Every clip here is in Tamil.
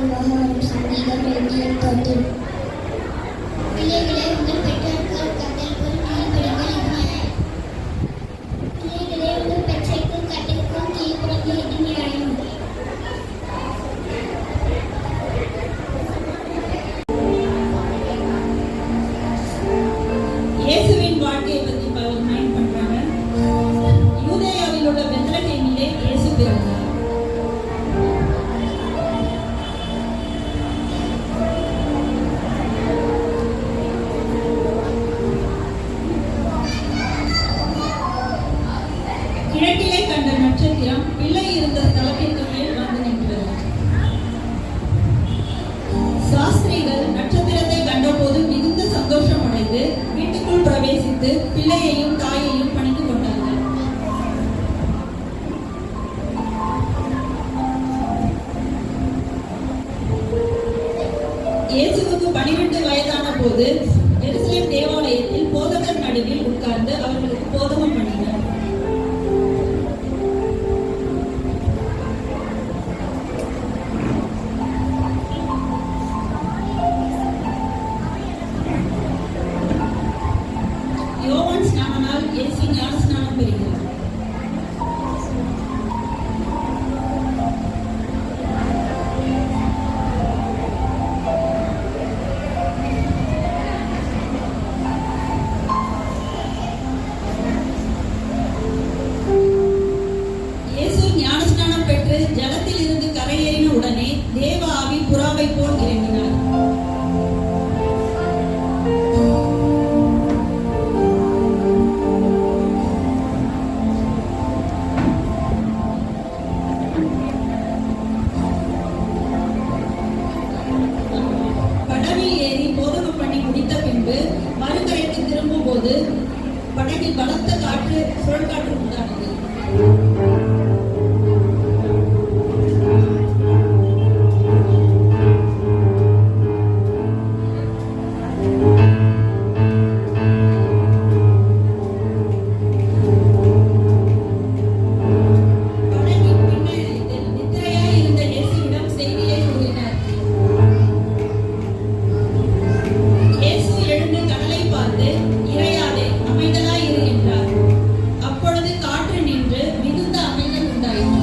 விவகாரம் சங்கீதம் 28:10. பிள்ளைகளே, உங்கள் பெற்றோர்கள் கட்டல் போல் கீழ்ப்படிங்கள், இது நியாயம். பிள்ளைகளே, உங்கள் பெற்றோர்கள் கட்டல் போல் கீழ்ப்படிங்கள், இது நியாயம். இயேசுவின் வாழ்க்கையை பற்றி மைண்ட் பண்றாங்க. யூதேயாவில் உள்ள பெத்லகேமிலே இயேசு பிறந்தார். கிழக்கிலே கண்ட நட்சத்திரம் பிள்ளை இருந்த ஸ்தலத்திற்கு மேல் வந்து நின்றது. சாஸ்திரிகள் நட்சத்திரத்தை கண்டபோது மிகுந்த சந்தோஷம் அடைந்து வீட்டுக்குள் பிரவேசித்து பிள்ளையையும் தாயையும் பணிந்து கொண்டார்கள். இயேசுவுக்கு 12 வயதான போது எருசலேம் தேவாலயத்தில் போதகர் நடுவில் உட்கார்ந்து அவர்களுக்கு போதகம் பண்ணினார். யோவான் ஸ்நானனால் இயேசு ஞான ஸ்நானம் பெறுகிறார். இயேசு ஞான ஸ்நானம் பெற்று ஜலத்தில் இருந்து கரையேறின உடனே தேவ ஆவி புறாவை போல் இறங்கினார். படவில் ஏறி போதகம் பண்ணி முடித்த பின்பு மறுகரைக்கு திரும்பும் போது படகில் பலத்த காற்று சுழல் காற்று உண்டானது. படகின் பின்னணியில் நித்திரையாய் இருந்த இயேசுவிடம் செய்தியை கூறினார். இயேசு எழுந்து கடலை பார்த்து, இறையாதே, அமைதலாய் இரு என்றார். அப்பொழுது காற்று நின்று மிகுந்த அமைதல் உண்டாயிற்று.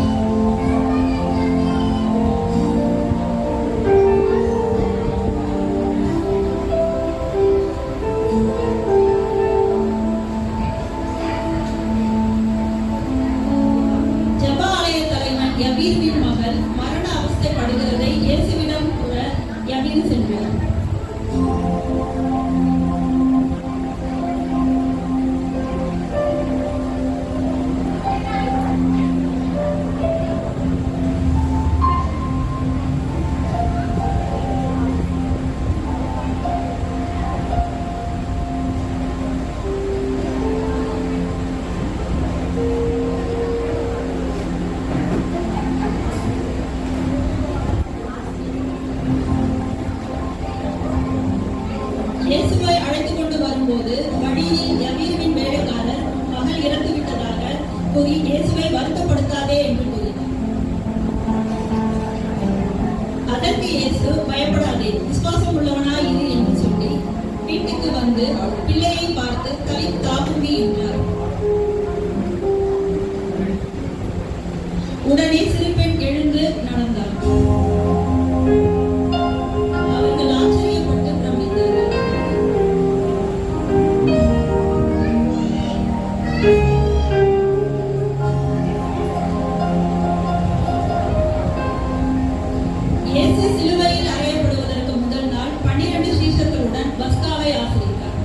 ஜெப ஆலய தலைவன் யவீரின் மகள் மரண அவஸ்தைப்படுகிறதை இயேசுவிடம் கூற யவீர் சென்றார். இயேசுவை அழைத்துக் கொண்டு வரும்போது வழியில் யவீரின் வேலைக்காரர் மகள் இறந்து விட்டதாக கூறி இயேசுவை வருத்தப்படுத்தாதே என்று கூறினார். அதற்கு இயேசு, பயப்படாதே, விசுவாசம் உள்ளவனாய் இரு என்று சொல்லி வீட்டுக்கு வந்து பிள்ளையை பார்த்து தாக்குங்கி என்றார். உடனே சிறுபெண் எழுந்து நடந்தார். அவர்கள் ஆச்சரியப்பட்டு பிரமித்தார்கள். இயேசு சிலுவையில் அறையப்படுவதற்கு முதல் நாள் 12 சீஷர்களுடன் பஸ்காவை ஆசரித்தார்.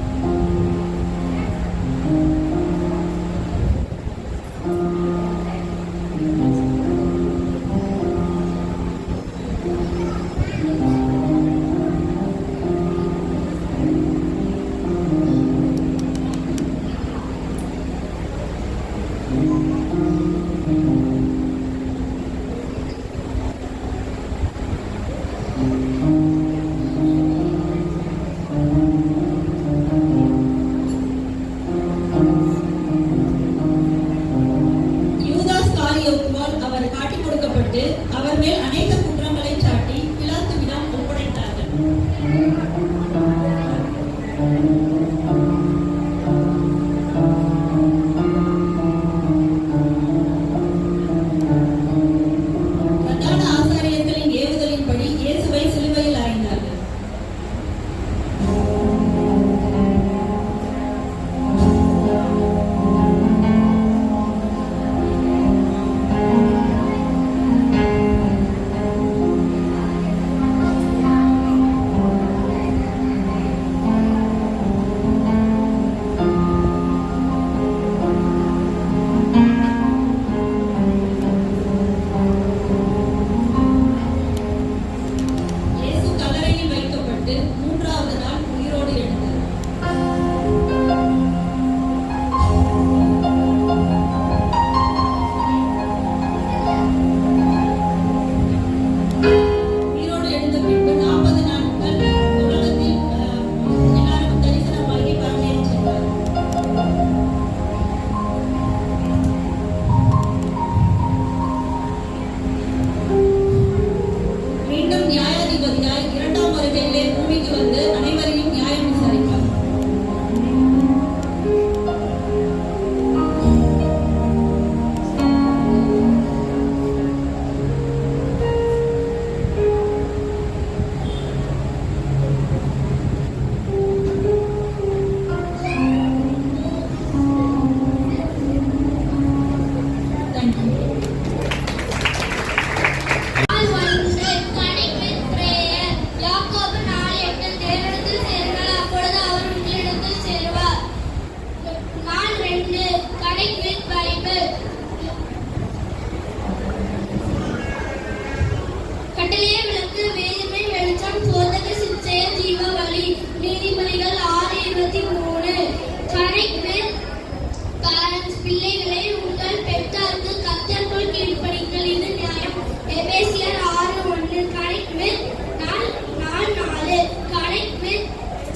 பிள்ளைகளே உங்கள் பெற்றாருக்கு கர்த்தருக்குள் கீழ்ப்படிங்கள், இது நியாயம். எபேசியர் 6:1. கனெக்ட் வித் நாள் 4 கனெக்ட் வித்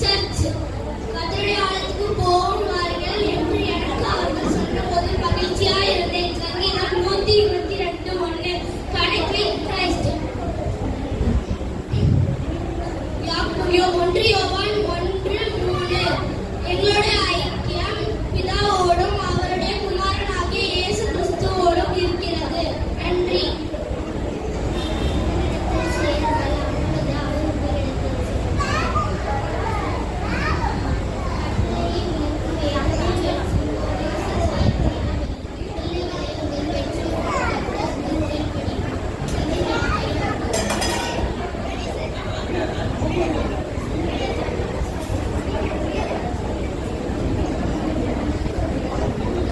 சர்ச். கர்த்தருடைய ஆலயத்துக்கு போவார்கள் என்று எனக்கு அவர்கள் சொன்னபோது மகிழ்ச்சியாய் இருந்தேன். சங்கீதம் 122:1. Connect with Christ. 1 யோவான் 1:3. எங்களுடைய ஐக்கியம் பிதாவோடும் அவருடைய குமாரனாகிய இயேசு கிறிஸ்துவோடும் இருக்கிறது. நன்றி.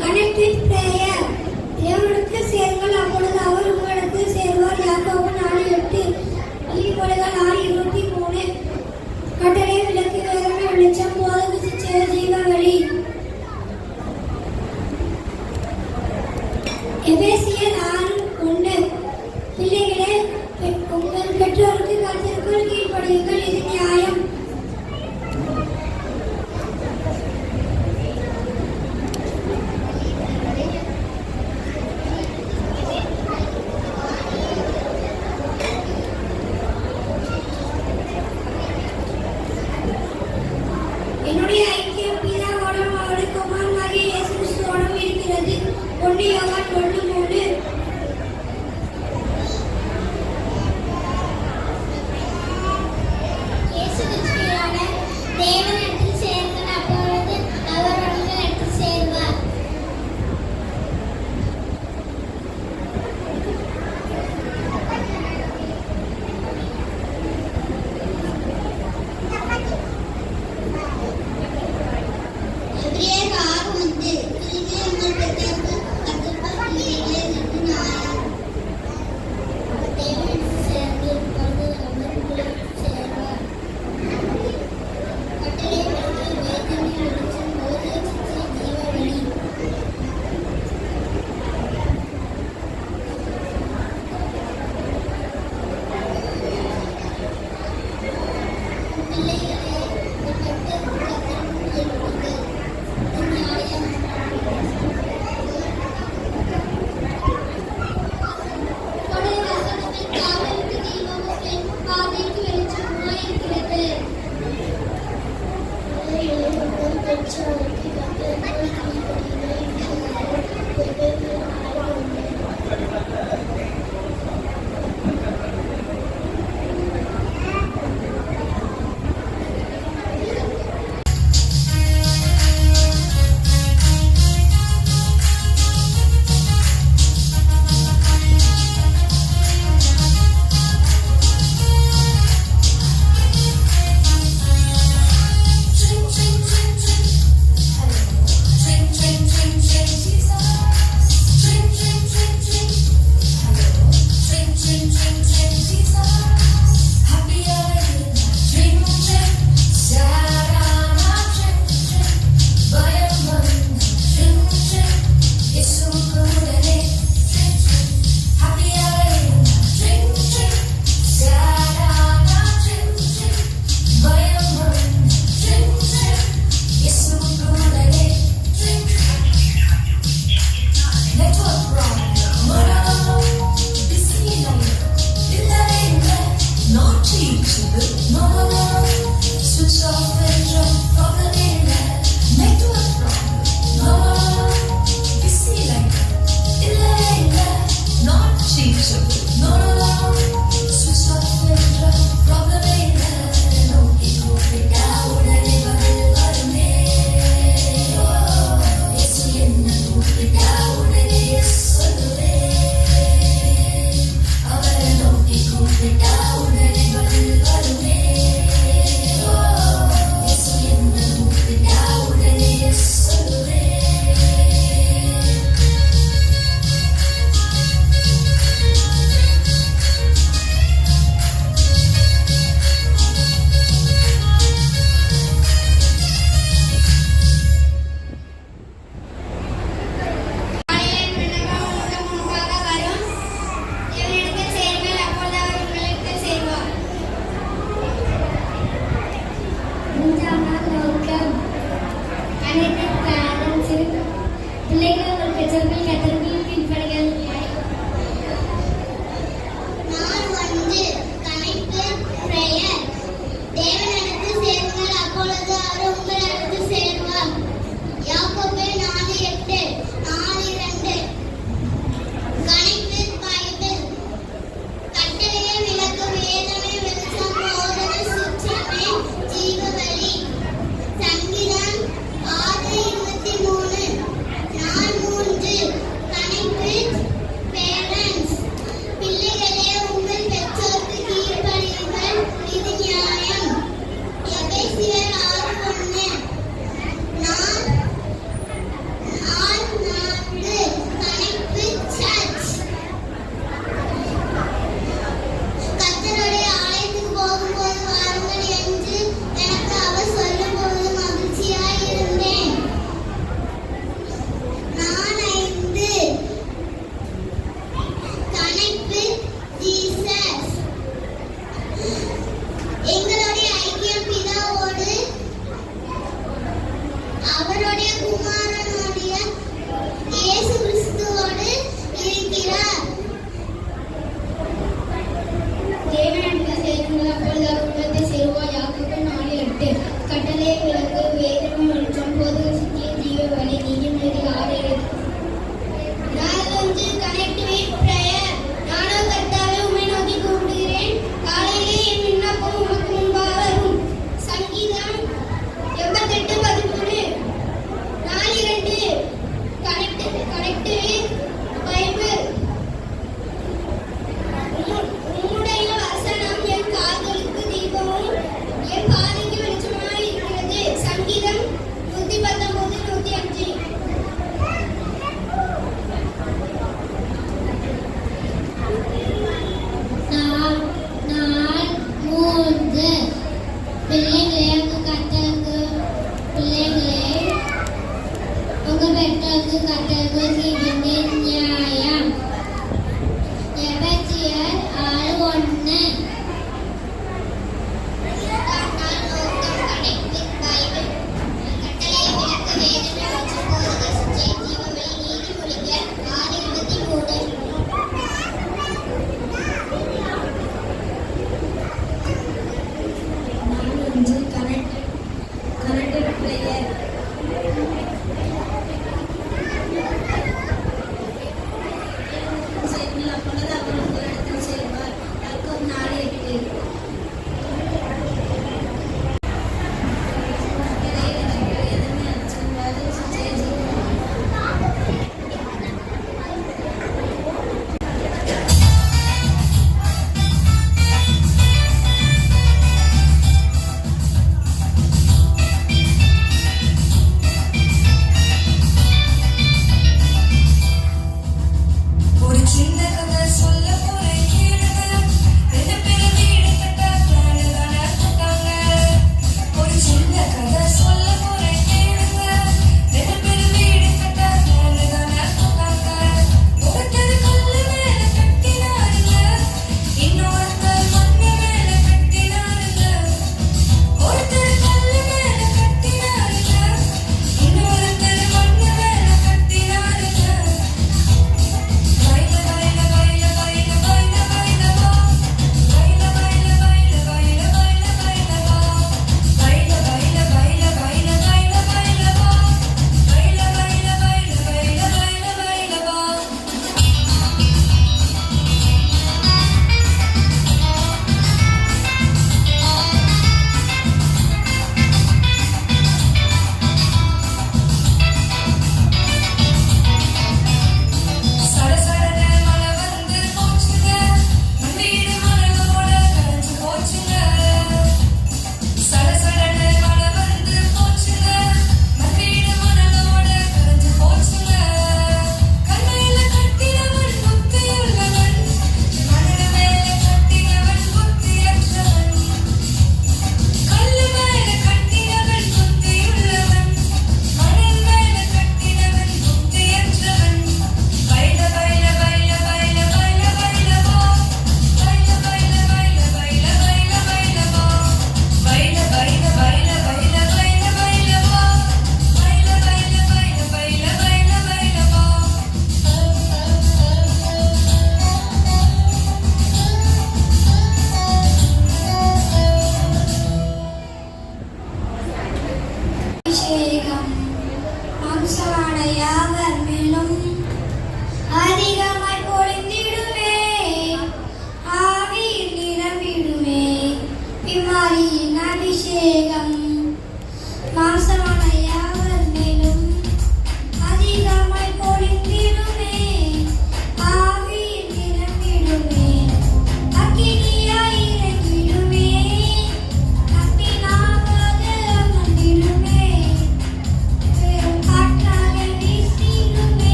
Connect with prayer. தேவனுக்கு சேருங்கள், அப்பொழுது அவர் உங்களுக்கு சேருவார். யாக்கோபு 4:8. நீதிமொழிகள் 6:23. கட்டளை விளக்கு, வேதனை வெளிச்சம், போதகு ஜீவ வழி. எபேசியர் 6:1. பிள்ளைகளே உங்கள் பெற்றோருக்கு கர்த்தருக்குள் கீழ்ப்படியுங்கள், இது நியாயம். என்னுடைய ஐக்கியம் பிதாவோடும் அவருடைய குமாரனாகிய இயேசு கிறிஸ்துவோடும் இருக்கிறது. 1 யோவான் 1:3. இயேசு கிறிஸ்துவான தேவனிடத்தில் சேருங்கள், அப்பொழுது அவர் உங்களிடத்தில் சேருவார். எபிரேயர் 6:1. உங்கள் பெற்றோருக்கு கர்த்தருக்குள் பெற்றோர்கள் கத்தர்கள் கீழ்ப்படிகள். நாள் 1 கனெக்டட் பிரேயர். தேவனிடத்தில் சேருங்கள், அப்பொழுது அவர் உங்களிடத்தில் சேருவார். யாக்கோபு 4:8 4:2. Connect with Bible. கட்டளையே விளக்கு, வேதமே வெளிச்சம், போதனை சுற்றமே ஜீவவழி. சங்கீதம் 6:23. நாள் 3 கனெக்ட் வித் பேரண்ட்ஸ். பிள்ளைகளே உங்கள் பெற்றோருக்கு கீழ்ப்படியுங்கள், இது நியாயம். எபேசியர் 6:1. நாள் 4 கனெக்ட் வித் சர்ச். கர்த்தருடைய ஆலயத்துக்கு போகும்போது வாருங்கள் என்று எனக்கு அவர் சொல்லும்போது மகிழ்ச்சியாய் இருந்தேன். நாள் 5 கனெக்ட் வித் ஜீசஸ். எங்களுடைய ஐக்கியம் பிதாவோடு அவருடைய குமாரனுடைய இயேசு கிறிஸ்துவோடு இருக்கிறார். தேவனிடத்தில் சேருங்கள், அப்பொழுது அவர் உங்களிடத்தில் சேருவார். யாக்கோபு 4:8. கட்டளை விளக்கு, வேதமே வெளிச்சம், போதக சித்திய ஜீவவழி. நீதிமொழிகள் 6:7. நாள் 1 கனெக்ட் வித் பிரேயர். நானோ கர்த்தாவே உம்மை நோக்கி கூப்பிடுகிறேன், காலையிலே என் விண்ணப்பம் உமக்கு முன்பாக வரும். சங்கீதம் 88:13. நாள் 2 கனெக்ட் வித் பைபிள். உம்முடைய வசனம் என் கால்களுக்கு தீபமும் என் பாதைக்கு வெளிச்சமாய் இருக்கிறது. சங்கீதம் 119:105. நாள் 3 பிள்ளைகளே உங்க கர்த்தருக்கு உங்க பெற்றோருக்கு கர்த்தருக்கு கீழ்ப்படியுங்கள், நியாயம். எபேசியர் 6:1. நாள் நோக்கம் கனெக்ட் வித் பைபிள். கட்டளை விளக்கு, வேதமே வெளிச்சம், போதக சித்திய ஜீவவழி. நீதிமொழிகள் 6:23. நாள் 5 கனெக்டட் பிரேயர்.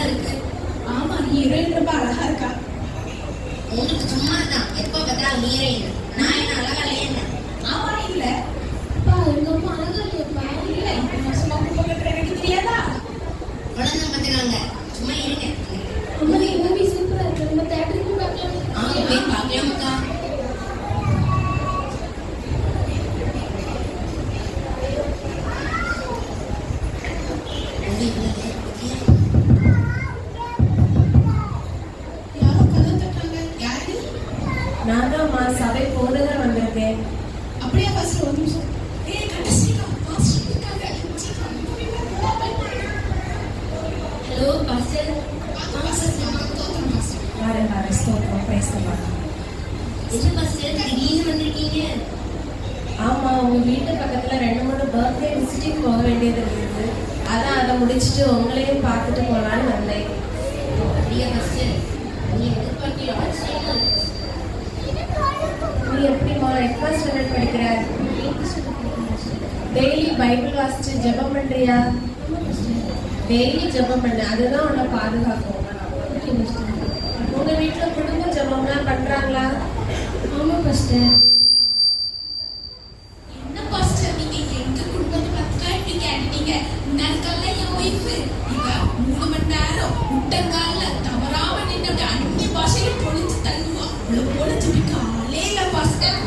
இருக்கு. ஆமா, ஹீரோயின் ரொம்ப அழகா இருக்கா. உங்களுக்கு சும்மா தான் எப்ப பார்த்தாலும் ஹீரோயின். நான் என்ன அழகா இல்லையா என்ன? ஆமா இல்ல. அப்பா எங்க அம்மா அழகா இல்லையப்பா. இல்ல, இப்ப நான் சும்மா கூப்பிட்டு எனக்கு தெரியாதா? குழந்தை பார்த்துக்காங்க. சும்மா இருங்க. அம்மா மூவி சூப்பரா இருக்கு. நம்ம தியேட்டருக்கு பார்க்கலாம். போய் பார்க்கலாமுக்கா. யாரோ கதவு தட்டுறாங்க. யாரு? நான் தான் சபை போடுக வந்திருக்கேன். அப்படியே ஃபர்ஸ்ட் ஒரு நிமிஷம். ஏய் கடைசியா பாஸ்டர் இருக்காங்க. சீக்கிரம் ஹலோ பாஸ்டர். வார ஸ்தோத்திரம் பேசலாம். என்ன பாஸ்டர் திடீர்னு வந்திருக்கீங்க? ஆமா, உங்க வீட்டு பக்கத்துல 2-3 பர்த்டே விசிட்டிங் போக வேண்டியது இருந்தது. அதான் அதை முடிச்சுட்டு உங்களையும் பார்த்துட்டு போலான்னு வந்தேன். அப்படியே பாஸ்டர் நீ எதிர்பார்க்கிற அவசியம். நீ எப்படிமா எத்தனை ஸ்டாண்டர்ட் படிக்கிற? டெய்லி பைபிள் வாசிச்சு ஜெபம் பண்றியா? டெய்லி ஜெபம் பண்ணு, அதுதான் உன்னை பாதுகாக்கும். உங்க வீட்டுல குடும்ப ஜெபம்லாம் பண்றாங்களா? ஆமா பாஸ்டர். என்ன பாஸ்டர் நீங்க எங்க குடும்பத்தை பத்தி இப்படி கேட்டீங்க? நற்கல்ல என் ஒய்ஃப் இவ 3 மணி நேரம் முட்டங்கால தவறாம நின்று அந்நிய பாஷையில பொழிச்சு தள்ளுவா. இவ்வளவு போல ஜெபிக்க ஆளே இல்ல பாஸ்டர்.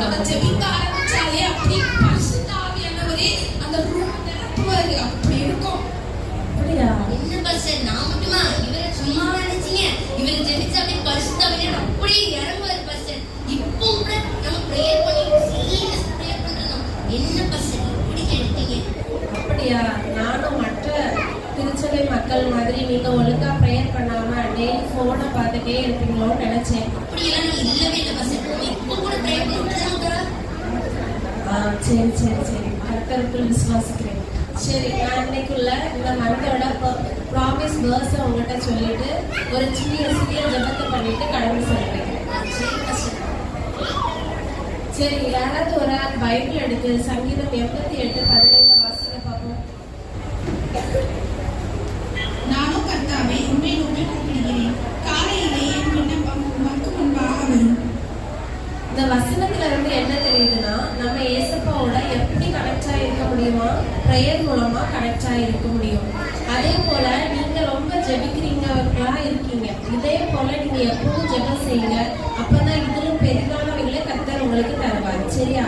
அவ ஜெபிக்க ஆரம்பிச்சாலே அப்படி பரிசுத்த ஆவியானவரே அந்த ரூம் நிரப்புவாரு. அப்படி இருக்கும். அப்படியா? என்ன பாஸ்டர் நான் மட்டுமா? இவரை சும்மாவா நினைச்சீங்க? இவரை ஜெபிச்சா அப்படியே பரிசுத்தாவிலே அப்படியே இறங்குவாரு பாஸ்டர். இப்போ கூட நம்ம ப்ரேயர் பண்ணி சீரியஸ் ப்ரேயர் பண்றோம். என்ன பாஸ்டர் இப்படி கேட்டீங்க? அப்படியா? நானும் மற்ற திருச்சபை மக்கள் மாதிரி நீங்க ஒழுங்கா ப்ரேயர் பண்ணாம டெய்லி போனை பார்த்துட்டே இருப்பீங்களோன்னு நினைச்சேன். அப்படியெல்லாம் நான் இல்லவே இல்லை பாஸ்டர். இப்போ கூட ப்ரேயர் பண்ணிட்டு சரி கர்த்தருக்குள் விசுவாசிக்கிறேன். சரி, நான் இன்னைக்குள்ள இந்த மந்தோட ப்ராமிஸ் வேர்ஸை உங்ககிட்ட சொல்லிட்டு ஒரு சிறிய ஜெபத்தை பண்ணிட்டு கடந்து சொல்றேன். சரி பாஸ்டர். சரி, யாராவது ஒரு ஆள் பைபிள் எடுத்து சங்கீதம் 88:15 வாசிக்க பார்ப்போம். நானும் கர்த்தாவே உண்மை நோக்கி கூப்பிடுகிறேன். காலையிலே என் விண்ணப்பம் உமக்கு முன்பாக வரும். இந்த வசனத்துல இருந்து என்ன தெரியுதுன்னா, நம்ம ஏசப்பாவோட எப்படி கனெக்டா இருக்க முடியுமா? ப்ரேயர் மூலமா கனெக்டா இருக்க முடியும். அதே போல நீங்க ரொம்ப ஜெபிக்கிறீங்களா இருக்கீங்க. இதே போல நீங்க எப்பவும் ஜெபம் செய்யுங்க. அப்பதான் இதிலும் பெரிதானவங்களை கர்த்தர் உங்களுக்கு தருவார். சரியா?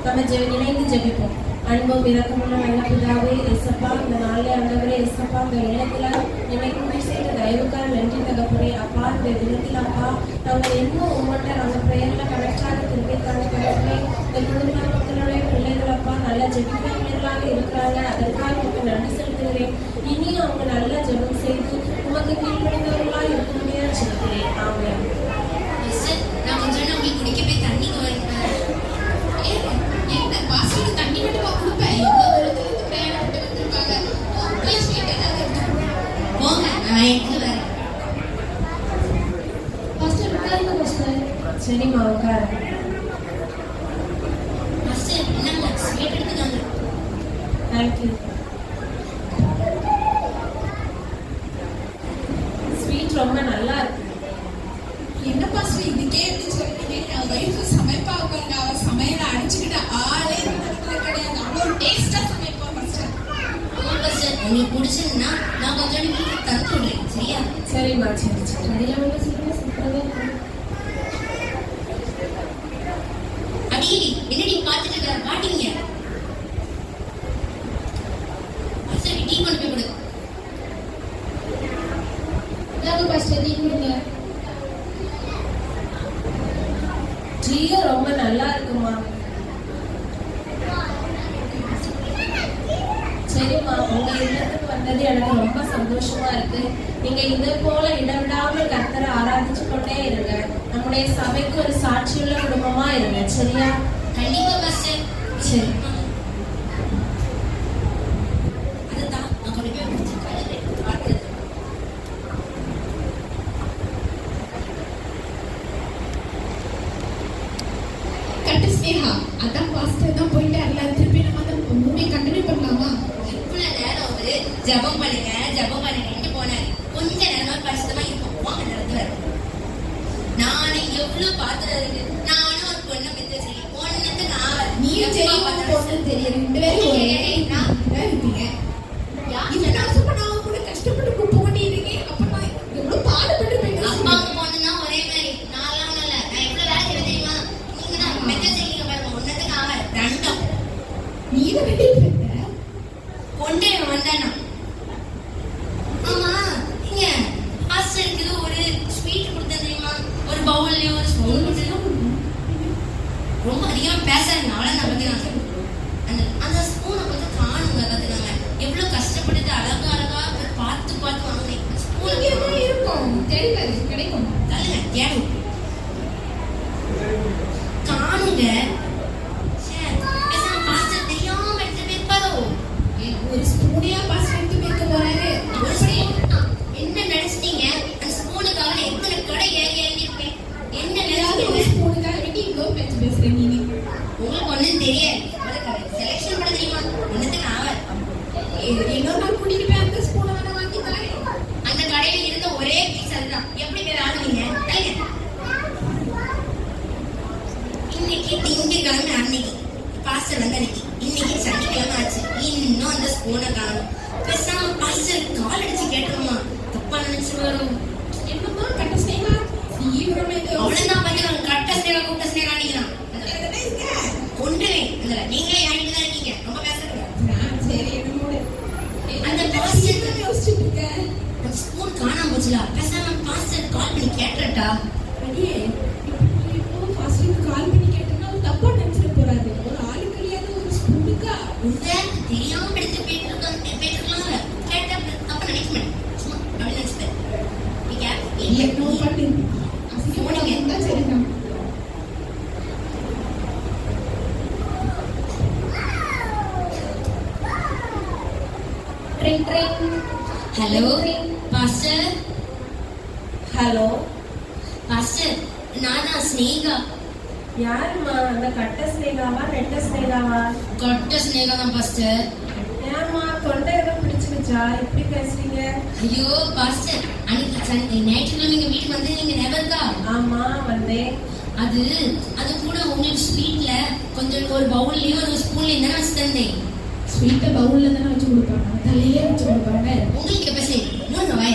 நம்ம இணைந்து ஜெபிப்போம். அன்பும் இரக்கமுள்ள நல்ல பிதாவே ஏசப்பா, இந்த நாளில் ஆண்டவரே ஏசப்பா, இந்த இல்லத்துல என்னை கூட்டி செய்த தயவுக்காக நன்றி தகப்பனே. அப்பா, இந்த தினத்தில் அப்பா நாங்கள் இன்னும் உங்கள்கிட்ட நாங்கள் ப்ரேயர்ல கனெக்டாக திருப்பிக்கான தகப்பனே. இந்த குடும்ப மக்களுடைய பிள்ளைகள் அப்பா நல்லா ஜெபிக்கிற பிள்ளைகளாக இருக்கிறாங்க. அதற்காக உங்களுக்கு நன்றி செலுத்துகிறேன். இனியும் அவங்க நல்லா ஜெபம் செய்து உமக்கு கீழ்ப்படிந்தவர்களாக இருக்க முடியாது சொல்கிறேன். ஆமென். பாஸ்டர் நான் கொஞ்சம் நேரம் உங்களுக்கு குடிக்க போய் தண்ணி வரேன். என்ன பாஸ்டர் தண்ணி மட்டுமா கொடுப்பேன்? எவ்வளவு தூரத்துல இருந்து பிரயாணம் விட்டு வந்திருப்பாங்க. ப்ளீஸ் ஏதாவது எடுத்து போங்க நான் எடுத்து வரேன். பாஸ்டர் உட்காருங்க பாஸ்டர். சரிம்மா, உட்காரு. பாஸ்டர் என்னங்க ஸ்வீட் எடுத்துக்காங்க. தேங்க்யூ. ஸ்வீட் ரொம்ப நல்லா இருக்கு. என்ன பாஸ்டர் இதுக்கே எப்படி சொல்றீங்க? என் ஒய்ஃப் சமைப்பா பாருங்க. அவ சமையல அடிச்சுக்கிட்ட ஆளே கிடையாது. அவ்வளவு டேஸ்டா சமைப்பா பாஸ்டர். ஆமா பாஸ்டர் உங்களுக்கு பிடிச்சதுன்னா நான் கொஞ்சம் வீட்டுக்கு தந்து விடுறேன். சரியா? சரிம்மா, சரி. கடையில உள்ள சூப்பரா இருக்கு. அடி என்னடி பார்த்துட்டு இருக்க மாட்டீங்க? பாஸ்டர் டீ கொண்டு போய் கொடு. இதாங்க பாஸ்டர் டீ கொடுங்க. டீயும் ரொம்ப நல்லா இருக்குமா? சரிம்மா, உங்க இல்லத்துக்கு வந்தது எனக்கு ரொம்ப சந்தோஷமா இருக்கு. நீங்க இதே போல இடவிடாமல் கர்த்தரை ஆராதிச்சு கொண்டே இருங்க. நம்முடைய சபைக்கு ஒரு சாட்சியுள்ள குடும்பமா இருங்க. சரியா? கண்டிப்பா பாஸ்டர். சரி. அதுதான் நான் கொண்டு போய் வச்சிருக்கேன். பார்த்து கட்டு ஸ்னேகா, அதான் பாஸ்டர் தான் போயிட்டார்ல. திருப்பி நம்ம அந்த மூவி கண்டினியூ பண்ணலாமா? இவ்வளவு நேரம் அவரு ஜெபம் பண்ணுங்கன்னு போனாரு. எவ்வளவு பாத்திரம் இருக்கு. நானும் ஒரு பொண்ணை பெற்று வச்சிருக்கேன். ஒன்னத்துக்கு நான் நீ தெரியும் பொண்ணு தெரியும் 2 பேரும் ஒரே தான் இருப்பீங்க. இத்தனை வருஷமா நான் கூட கஷ்டப்பட்டு குப்பை கொட்டிட்டு அப்ப நான் எவ்வளவு பாடுபட்டு அப்பா பொண்ணு தான் ஒரே மாதிரி. நான்லாம் இல்ல. நான் எவ்வளவு வேலை செய்வேன் தெரியுமா? நீங்க தான் பெற்று வச்சிருக்கீங்க பாருங்க. ஒன்னத்துக்கு ஆகாது. ரெண்டும் நீ தான் வெட்டிட்டு கொண்டே வந்தானா. ஆமா நீங்க ஹாஸ்டலுக்கு ஒரு ஸ்வீட் கொடுத்தேன் தெரியுமா? ஒரு பவுல்லையும் ஒரு ஸ்பூன் கொடுத்தேன். ரொம்ப அதிகமா பேசுறதுனால நான் பத்தி நான் அந்த ஸ்பூனை கொஞ்சம் காணுங்க கத்துனாங்க. எவ்வளவு கஷ்டப்பட்டு அழகா அழகா பார்த்து பார்த்து வாங்கினேன். ஸ்பூன் இருக்கும் தெரியாது கிடைக்கும் தள்ளுங்க தேடும் காணுங்க. மாஸ்டர் தெரியாம எடுத்து வைப்பாரோ? ஒரு ஸ்பூனையா பாஸ் எடுத்து வைக்க போறாரு. ஒரு ஸ்பூன் என்ன நினைச்சிட்டீங்க? அந்த ஸ்பூனுக்காக எத்தனை கடை ஏறி இருப்பேன். என்ன நினைச்சீங்க? ஸ்பூனுக்காக வெட்டி இங்கோ பேசுறேன் நீ. உங்களுக்கு ஒண்ணும் தெரியாது. செலக்ஷன் பண்ண தெரியுமா? ஒண்ணுத்துக்கு ஆகாது. இன்னொரு நாள் கூட்டிட்டு போய் அந்த ஸ்பூனை வேணா வாங்கி தரேன். அந்த கடையில இருந்த ஒரே பீஸ் அதுதான். எப்படி பேர் ஆடுவீங்க? இன்னைக்கு திங்கட்கிழமை அன்னைக்கு பாஸ்டர் வந்து அன்னைக்கு இன்னைக்கு சனிக்கிழமை ஆச்சு. இன்னும் அந்த ஸ்பூனை காணும். பேசாம பாஸ்டர் கால் அடிச்சு கேட்டுருமா? தப்பா நினைச்சு வரும். என்னமா கட்ட ஸ்னேகா அவ்வளவுதான் பண்ணி கட்ட ஸ்னேகா கூட்ட ஸ்னேகா நினைக்கிறான். கொண்டுவே நீங்களே யார்கிட்ட தான் இருக்கீங்க. ரொம்ப பேசுறீங்க. சரி என்னோட அந்த பாஸ்டர் யோசிச்சுட்டு இருக்க. அந்த ஸ்பூன் காணாம போச்சுல. பேசாம பாஸ்டர் கால் பண்ணி கேட்டுட்டா. அடியே இப்போ பாஸ்டருக்கு கால் பண்ணி கேட்டா தப்பா நினைச்சிட்டு போறாரு. ஒரு ஆளுக்கு தெரியாத ஒரு ஸ்பூனுக்கா தெரியாம எடுத்து போயிட்டுருக்கலாம். கேட்டா தப்பா நினைக்க மாட்டேன். சும்மா அப்படி நினைச்சிட்டேன். என்ன பண்ணு போனீங்க இருந்தா சரிதான். Hello pastor. ஹலோ பாஸ்டர் நான் தான் ஸ்னேகா. யாருமா? அந்த கட்ட ஸ்னேகாவா நெட்ட ஸ்னேகாவா? கொட்ட ஸ்னேகா தான் பாஸ்டர். ஏமா தொண்டை எதுவும் பிடிச்சிருச்சா? இப்படி பேசுறீங்க? ஐயோ பாஸ்டர் அன்னைக்கு ஞாயிற்றுக்கிழமை எங்க வீட்டுக்கு வந்து நீங்க நெவர்க்கா? ஆமா வந்தேன். அது கூட உங்களுக்கு ஸ்வீட்ல கொஞ்சம் ஒரு பவுல்லயும் ஒரு ஸ்பூன்லயும் தானே வச்சு தந்தேன். ஸ்வீட்டை பவுல்ல தானே வச்சு கொடுப்பாங்க. தலையிலே வச்சு கொடுப்பாங்க. உங்களுக்கு எப்ப சரி மூணு வய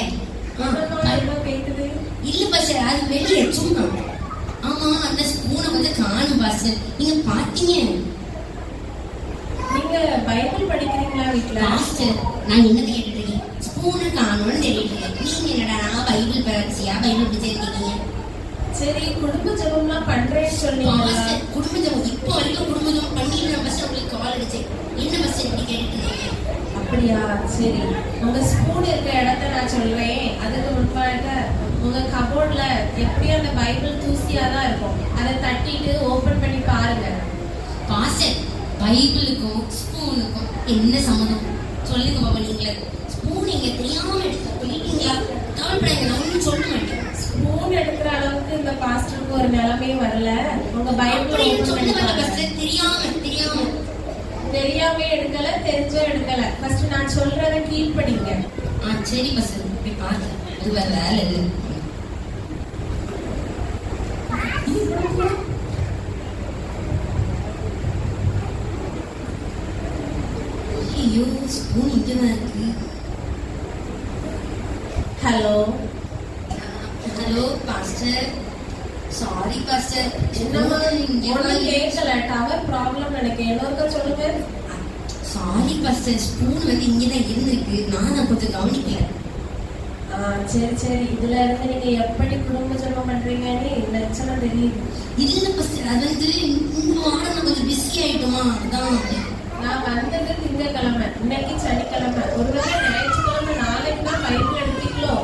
கேக்குது இல்ல பாஸ்டர் அது வெளியே சும்மா. ஆமா அந்த ஸ்பூனை வந்து காணும் பாஸ்டர். நீங்க பாத்தீங்க? நீங்க பைபிள் படிக்கிறீங்களா வீட்ல? பாஸ்டர் நான் என்னது கேட்டுட்டு இருக்கேன். ஸ்பூனை காணும்னு தேடிட்டு இருக்கேன். நீங்க என்னடா நான் பைபிள் படிச்சியா பைபிள் படிச்சிருக்கீங்க? சரி குடும்ப ஜெபம்லாம் பண்றேன்னு சொன்னீங்களா? பாஸ்டர் குடும்ப ஜெபம் இப்போ வரைக்கும் குடும்ப ஜெபம் பண்ணிட்டு நான் பாஸ்டர் உங்களுக்கு கால் அடிச்சேன். என்ன பாஸ்டர் இப்படி கேட்டுட்டு இருக்கீங்க? அப்படியா? சரி உங்க ஸ்பூன் இருக்க இடத்த நான் சொல்றேன். அதுக்கு முன்பாக உங்க கபோர்ட்ல எப்படியும் அந்த பைபிள் தூசியா தான் இருக்கும். அதை தட்டிட்டு ஓபன் பண்ணி பாருங்க. பாஸ்டர் பைபிளுக்கும் ஸ்பூனுக்கும் என்ன சம்மதம் சொல்லுங்க பாபா. நீங்களே ஸ்பூன் நீங்க தெரியாம எடுத்து போயிட்டீங்களா? கவலைப்படாங்க நான் ஒன்றும் சொல்ல மாட்டேன். ஸ்பூன் எடுக்கிற அளவுக்கு இந்த பாஸ்டருக்கு ஒரு நிலைமையும் வரல. உங்க பைபிள் சொல்ல மாட்டேன் பாஸ்டர். தெரியாம தெரியாம எடுக்கல, தெரிஞ்சோ எடுக்கல. ஃபர்ஸ்ட் நான் சொல்றத கீப் பண்ணிங்க. சரி பாஸ்டர் போய் பாருங்க. அது வேற வேலை இல்லை. ஐயோ ஸ்பூன் இங்கதான் இருக்கு. Hello pastor. Sorry pastor. என்னமா ஒன்றும் கேட்கல. டவர் ப்ராப்ளம் நினைக்கிறேன். இன்னொருக்கா சொல்லுங்க. Sorry pastor. ஸ்பூன் வந்து இங்கதான் இருந்திருக்கு. நான் கொஞ்சம் கவனிக்கல. சரி இதுல இருந்து நீங்க எப்படி குடும்ப ஜெபம் பண்றீங்கன்னு லட்சணம் தெரியுது. இல்ல பாஸ்டர் அது வந்து இந்த வாரம் நான் கொஞ்சம் பிஸி ஆயிட்டோமா அதான். நான் வந்தது திங்கட்கிழமை, இன்னைக்கு சனிக்கிழமை. ஒருவேளை ஞாயிற்றுக்கிழமை நாளைக்கு தான் பைபிள் எடுத்தீங்களோ?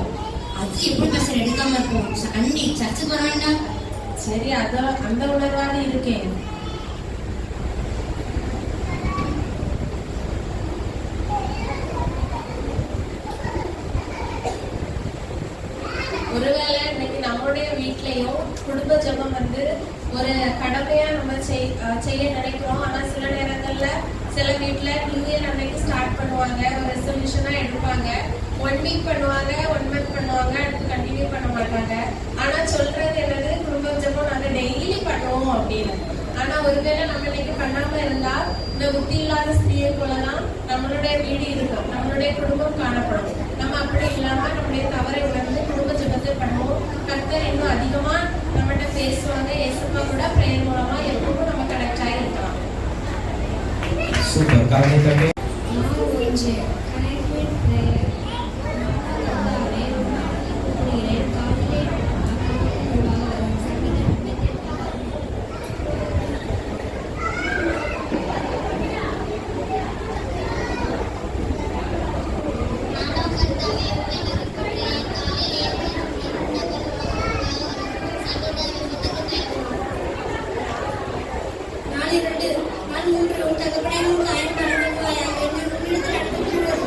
அது எப்படி பாஸ்டர் எடுக்காம இருக்கும்? சண்டே சர்ச்சுக்கு வர வேண்டாம். சரி அதான் அந்த உணர்வாக இருக்கேன். ஒருவேளை இன்னைக்கு நம்மளுடைய வீட்லயும் குடும்ப ஜெபம் வந்து ஒரு கடமையா நம்ம செய்ய நினைக்கிறோம். ஆனா சில நேரங்கள்ல சில வீட்ல நியூ இயர் அன்னைக்கு ஸ்டார்ட் பண்ணுவாங்க, ஒரு ரெசல்யூஷனா எடுப்பாங்க. 1 வீக் பண்ணுவாங்க, 1 மந்த் பண்ணுவாங்க, அடுத்து கண்டினியூ பண்ண மாட்டாங்க. ஆனா சொல்றது என்னது, குடும்ப ஜெபம் முடியல. ஆனா ஒருவேளை நம்ம இன்னைக்கு பண்ணாம இருந்தா இந்த புத்தி இல்லாத ஸ்திரியை போலதான் நம்மளுடைய வீடு இருக்கும், நம்மளுடைய குடும்பம் காணப்படும். நம்ம அப்படி இல்லாம நம்முடைய தவறை உணர்ந்து குடும்ப ஜெபத்தை பண்ணுவோம். கர்த்தர் இன்னும் அதிகமா நம்மகிட்ட பேசுவாங்க. ஏசப்பா கூட பிரேயர் மூலமா எப்பவும் நம்ம கனெக்ட் ஆகி இருக்கலாம். சூப்பர். கரங்களை தட்டி. நாள் 2 நாள் 3 உன் தகப்பனே உன் தாயின் பணம் வாயாக என்னை உன்னிடத்தில் அனுப்புகிறேன்.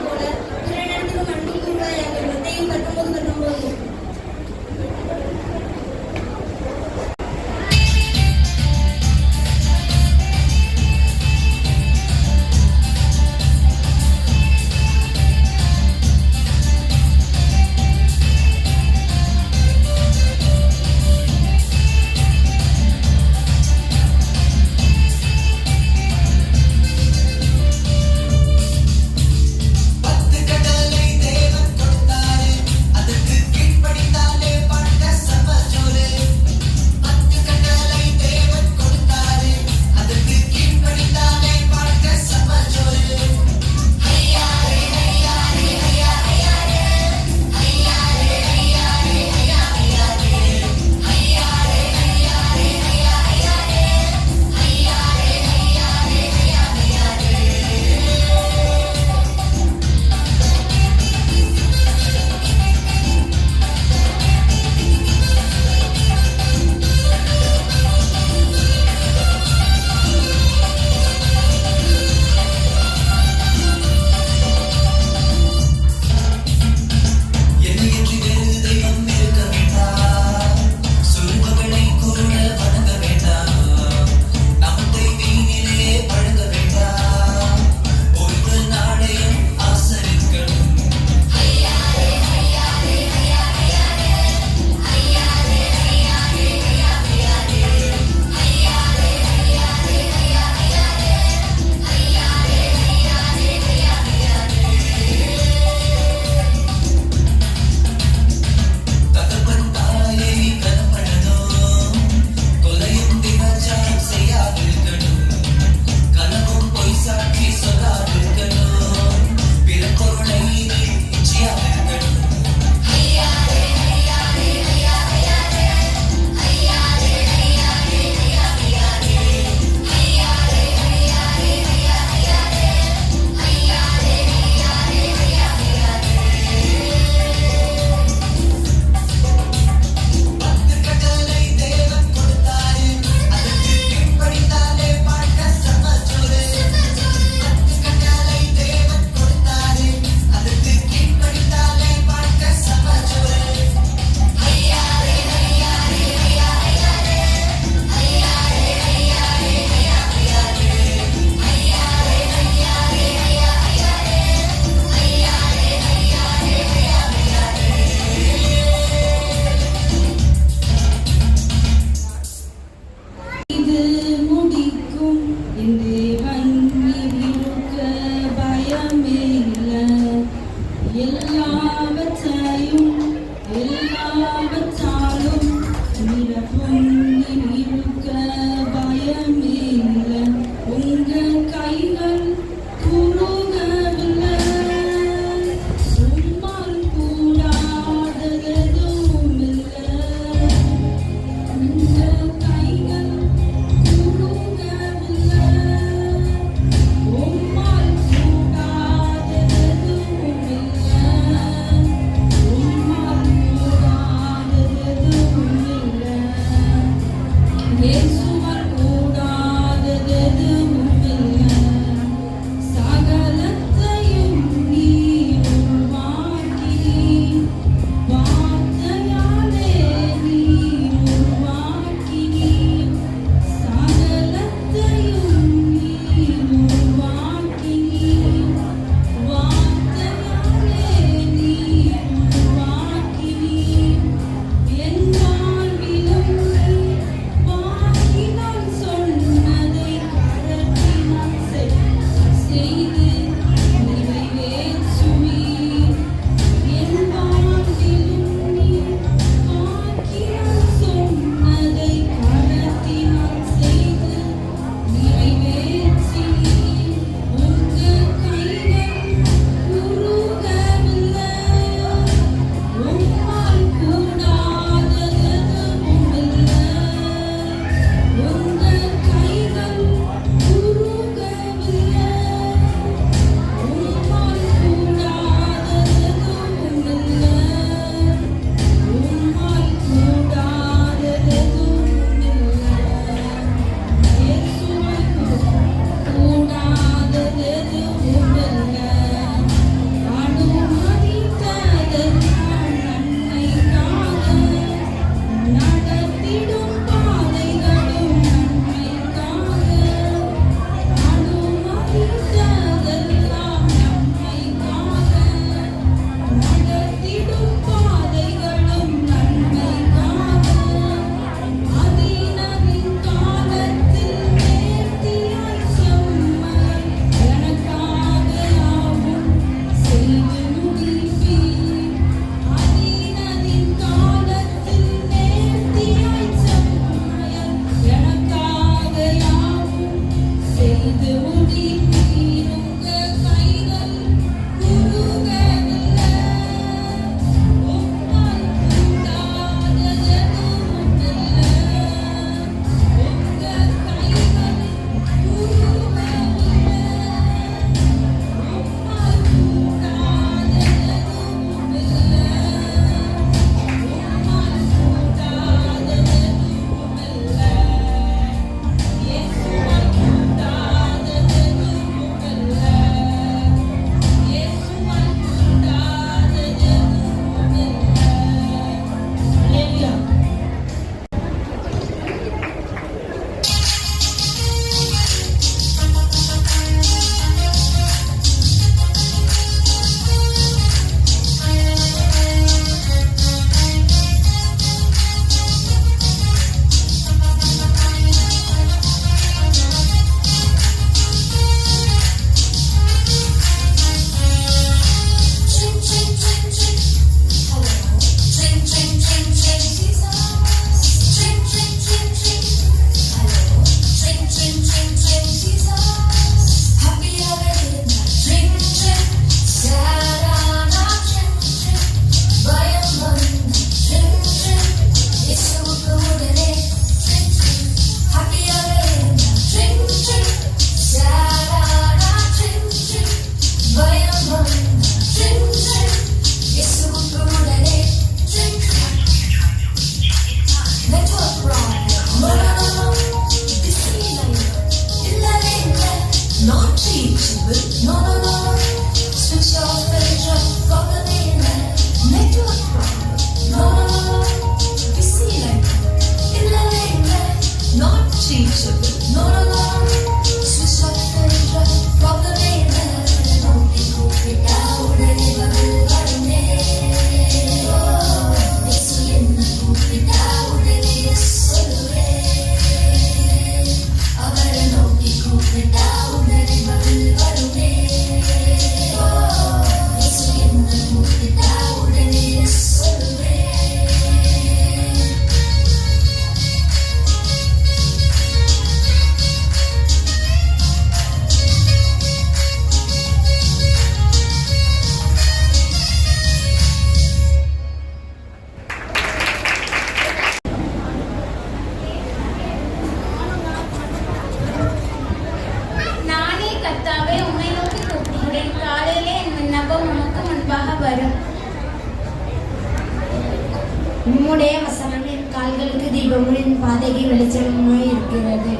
உம்முடைய வசனம் என் கால்களுக்கு தீபமும் என் பாதைக்கு வெளிச்சமுமாய் இருக்கிறது.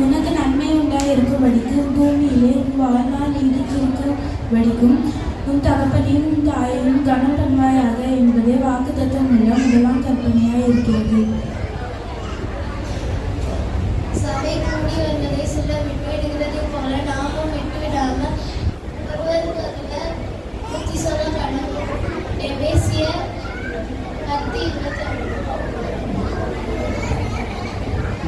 உனக்கு நன்மை உண்டாயிருக்கும்படிக்கு பூமியிலே உன் வாழ்நாள் நீடித்திருக்கும்படிக்கும் உன் தகப்பனையும் உன் தாயையும் கனம் பண்ணுவாயாக என்பதே வாக்குத்தத்தம் உள்ள முதலாம் கற்பனையாய் இருக்கிறது. சபை கூடி வந்ததை சிலர் விட்டுவிடுகிறது போல நாமும் விட்டுவிடாமல் ஒருவருக்கொருவர் புத்தி சொல்ல கடவுள். எபேசியர் 10:22.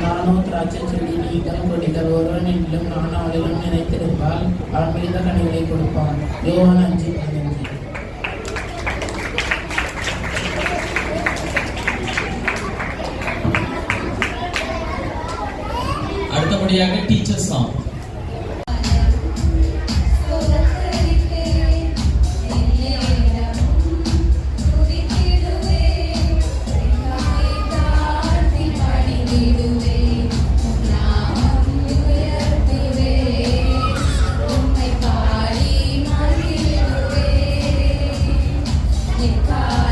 நானோ திராட்சை செடி நீங்களும் கொடிகள் ஒருவன் என்றும் நான் அவளிலும் நினைத்திருப்பால் அவன் மிகுந்த கனிகளை கொடுப்பான். யோவான் 5:15. அடுத்தபடியாக டீச்சர் சாங். Come